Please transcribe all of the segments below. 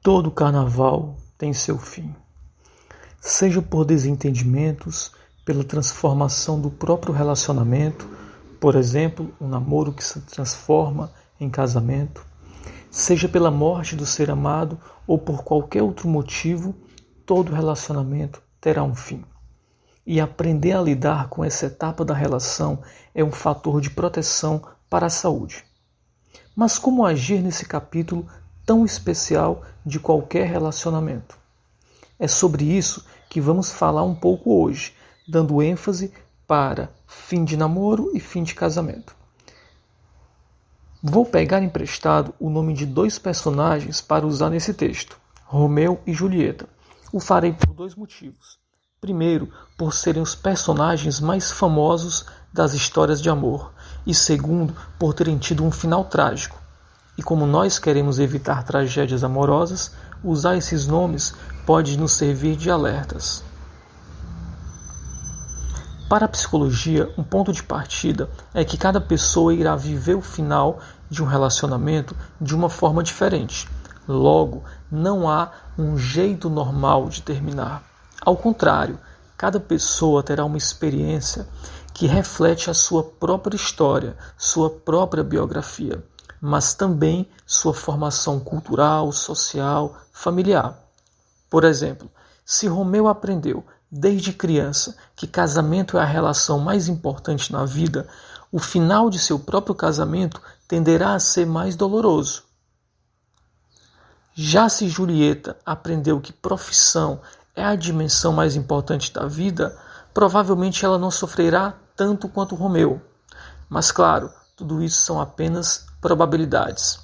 Todo carnaval tem seu fim, seja por desentendimentos, pela transformação do próprio relacionamento, por exemplo, um namoro que se transforma em casamento, seja pela morte do ser amado ou por qualquer outro motivo, todo relacionamento terá um fim. E aprender a lidar com essa etapa da relação é um fator de proteção para a saúde. Mas como agir nesse capítulo tão especial de qualquer relacionamento? É sobre isso que vamos falar um pouco hoje, dando ênfase para fim de namoro e fim de casamento. Vou pegar emprestado o nome de dois personagens para usar nesse texto, Romeu e Julieta. O farei por dois motivos. Primeiro, por serem os personagens mais famosos das histórias de amor. E segundo, por terem tido um final trágico. E como nós queremos evitar tragédias amorosas, usar esses nomes pode nos servir de alertas. Para a psicologia, um ponto de partida é que cada pessoa irá viver o final de um relacionamento de uma forma diferente. Logo, não há um jeito normal de terminar. Ao contrário, cada pessoa terá uma experiência que reflete a sua própria história, sua própria biografia, mas também sua formação cultural, social, familiar. Por exemplo, se Romeu aprendeu desde criança que casamento é a relação mais importante na vida, o final de seu próprio casamento tenderá a ser mais doloroso. Já se Julieta aprendeu que profissão é a dimensão mais importante da vida, provavelmente ela não sofrerá tanto quanto Romeu. Mas claro, tudo isso são apenas probabilidades.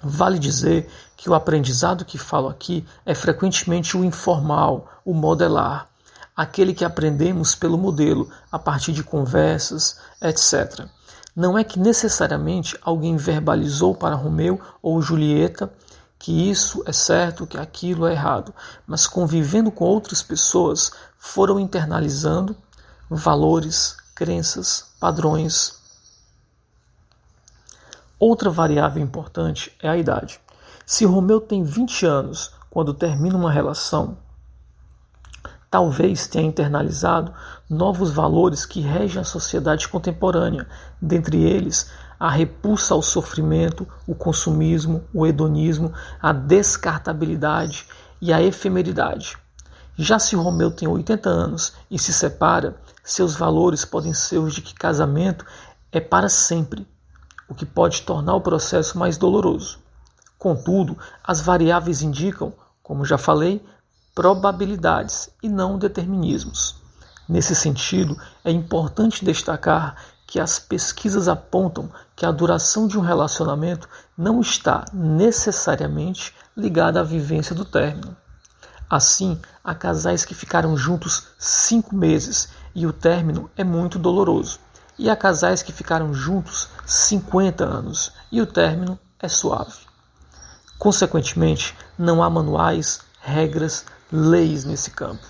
Vale dizer que o aprendizado que falo aqui é frequentemente o informal, o modelar, aquele que aprendemos pelo modelo, a partir de conversas, etc. Não é que necessariamente alguém verbalizou para Romeu ou Julieta que isso é certo, que aquilo é errado, mas convivendo com outras pessoas foram internalizando valores, crenças, padrões. Outra variável importante é a idade. Se Romeu tem 20 anos quando termina uma relação, talvez tenha internalizado novos valores que regem a sociedade contemporânea, dentre eles a repulsa ao sofrimento, o consumismo, o hedonismo, a descartabilidade e a efemeridade. Já se Romeu tem 80 anos e se separa, seus valores podem ser os de que casamento é para sempre, o que pode tornar o processo mais doloroso. Contudo, as variáveis indicam, como já falei, probabilidades e não determinismos. Nesse sentido, é importante destacar que as pesquisas apontam que a duração de um relacionamento não está necessariamente ligada à vivência do término. Assim, há casais que ficaram juntos 5 meses e o término é muito doloroso. E há casais que ficaram juntos 50 anos e o término é suave. Consequentemente, não há manuais, regras, leis nesse campo.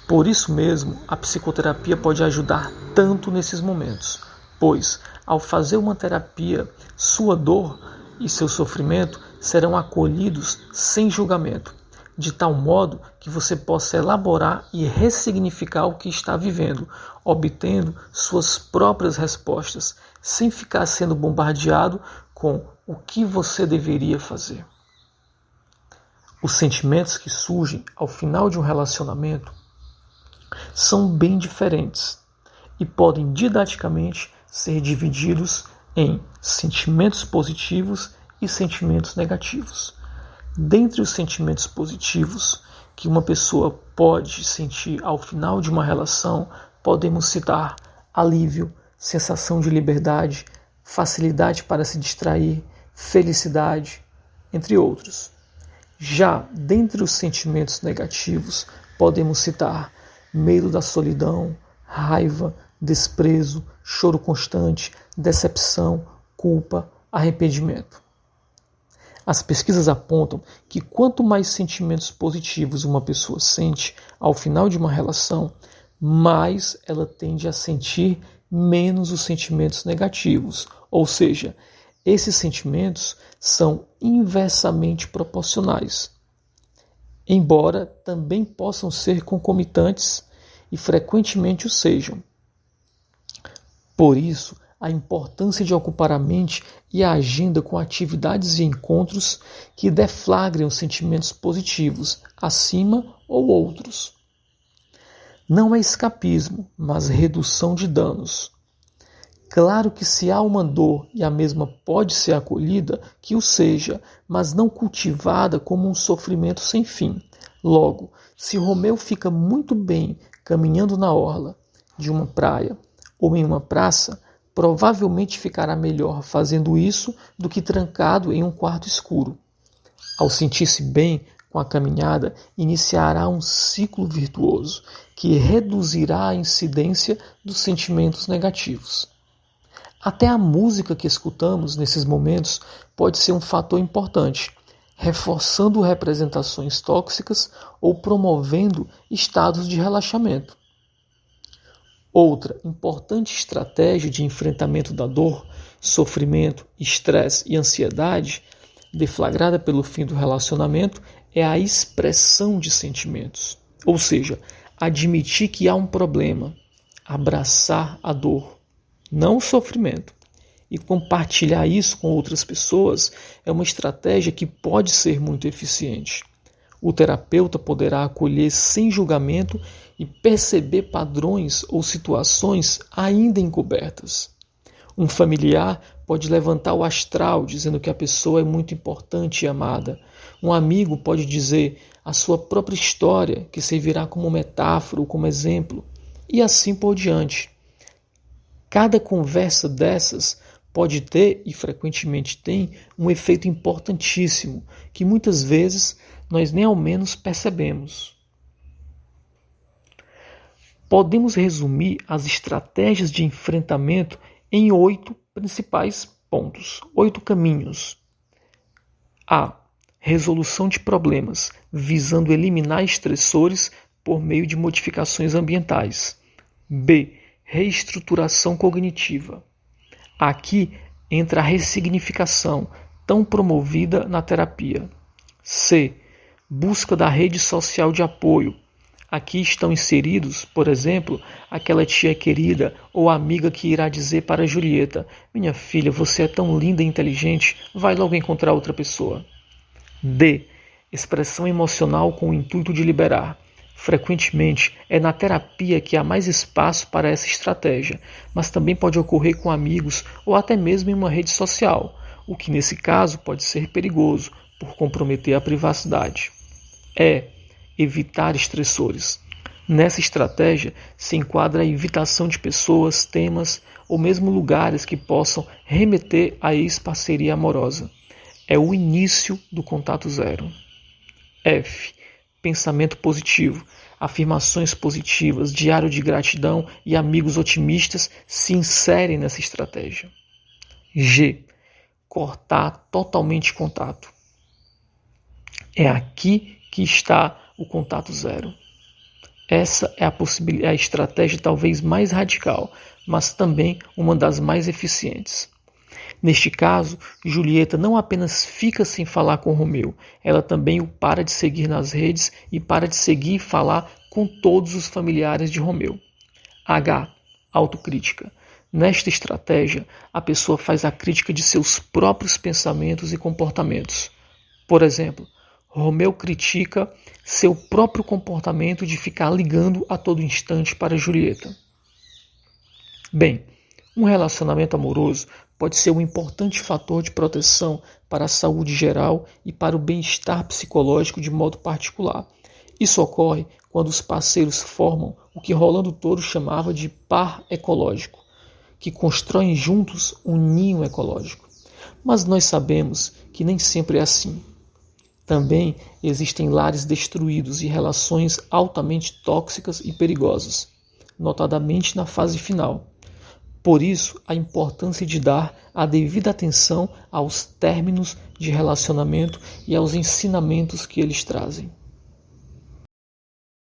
Por isso mesmo, a psicoterapia pode ajudar tanto nesses momentos, pois, ao fazer uma terapia, sua dor e seu sofrimento serão acolhidos sem julgamento, de tal modo que você possa elaborar e ressignificar o que está vivendo, obtendo suas próprias respostas, sem ficar sendo bombardeado com o que você deveria fazer. Os sentimentos que surgem ao final de um relacionamento são bem diferentes e podem didaticamente ser divididos em sentimentos positivos e sentimentos negativos. Dentre os sentimentos positivos que uma pessoa pode sentir ao final de uma relação, podemos citar alívio, sensação de liberdade, facilidade para se distrair, felicidade, entre outros. Já dentre os sentimentos negativos, podemos citar medo da solidão, raiva, desprezo, choro constante, decepção, culpa, arrependimento. As pesquisas apontam que quanto mais sentimentos positivos uma pessoa sente ao final de uma relação, mais ela tende a sentir menos os sentimentos negativos, ou seja, esses sentimentos são inversamente proporcionais. embora também possam ser concomitantes e frequentemente o sejam. Por isso, a importância de ocupar a mente e a agenda com atividades e encontros que deflagrem os sentimentos positivos, acima ou outros. Não é escapismo, mas redução de danos. Claro que se há uma dor e a mesma pode ser acolhida, que o seja, mas não cultivada como um sofrimento sem fim. Logo, se Romeu fica muito bem caminhando na orla de uma praia ou em uma praça, provavelmente ficará melhor fazendo isso do que trancado em um quarto escuro. Ao sentir-se bem com a caminhada, iniciará um ciclo virtuoso que reduzirá a incidência dos sentimentos negativos. Até a música que escutamos nesses momentos pode ser um fator importante, reforçando representações tóxicas ou promovendo estados de relaxamento. Outra importante estratégia de enfrentamento da dor, sofrimento, estresse e ansiedade, deflagrada pelo fim do relacionamento, é a expressão de sentimentos. Ou seja, admitir que há um problema, abraçar a dor, não o sofrimento. E compartilhar isso com outras pessoas é uma estratégia que pode ser muito eficiente. O terapeuta poderá acolher sem julgamento e perceber padrões ou situações ainda encobertas. Um familiar pode levantar o astral dizendo que a pessoa é muito importante e amada. Um amigo pode dizer a sua própria história, que servirá como metáfora ou como exemplo, e assim por diante. Cada conversa dessas pode ter, e frequentemente tem, um efeito importantíssimo, que muitas vezes nós nem ao menos percebemos. Podemos resumir as estratégias de enfrentamento em 8 principais pontos, 8 caminhos. A. Resolução de problemas, visando eliminar estressores por meio de modificações ambientais. B. Reestruturação cognitiva. Aqui entra a ressignificação, tão promovida na terapia. C. Busca da rede social de apoio. Aqui estão inseridos, por exemplo, aquela tia querida ou amiga que irá dizer para Julieta: minha filha, você é tão linda e inteligente, vai logo encontrar outra pessoa. D. Expressão emocional com o intuito de liberar. Frequentemente, é na terapia que há mais espaço para essa estratégia, mas também pode ocorrer com amigos ou até mesmo em uma rede social, o que nesse caso pode ser perigoso, por comprometer a privacidade. Evitar estressores. Nessa estratégia se enquadra a evitação de pessoas, temas ou mesmo lugares que possam remeter à ex-parceria amorosa. É o início do contato zero. F. Pensamento positivo. Afirmações positivas, diário de gratidão e amigos otimistas se inserem nessa estratégia. G. Cortar totalmente contato. É aqui que está o contato zero. Essa é a estratégia talvez mais radical, mas também uma das mais eficientes. Neste caso, Julieta não apenas fica sem falar com Romeu, ela também o para de seguir nas redes e para de seguir e falar com todos os familiares de Romeu. H. Autocrítica. Nesta estratégia, a pessoa faz a crítica de seus próprios pensamentos e comportamentos. Por exemplo, Romeu critica seu próprio comportamento de ficar ligando a todo instante para Julieta. Bem, um relacionamento amoroso pode ser um importante fator de proteção para a saúde geral e para o bem-estar psicológico de modo particular. Isso ocorre quando os parceiros formam o que Rolando Toro chamava de par ecológico, que constroem juntos um ninho ecológico. Mas nós sabemos que nem sempre é assim. Também existem lares destruídos e relações altamente tóxicas e perigosas, notadamente na fase final. Por isso, a importância de dar a devida atenção aos términos de relacionamento e aos ensinamentos que eles trazem.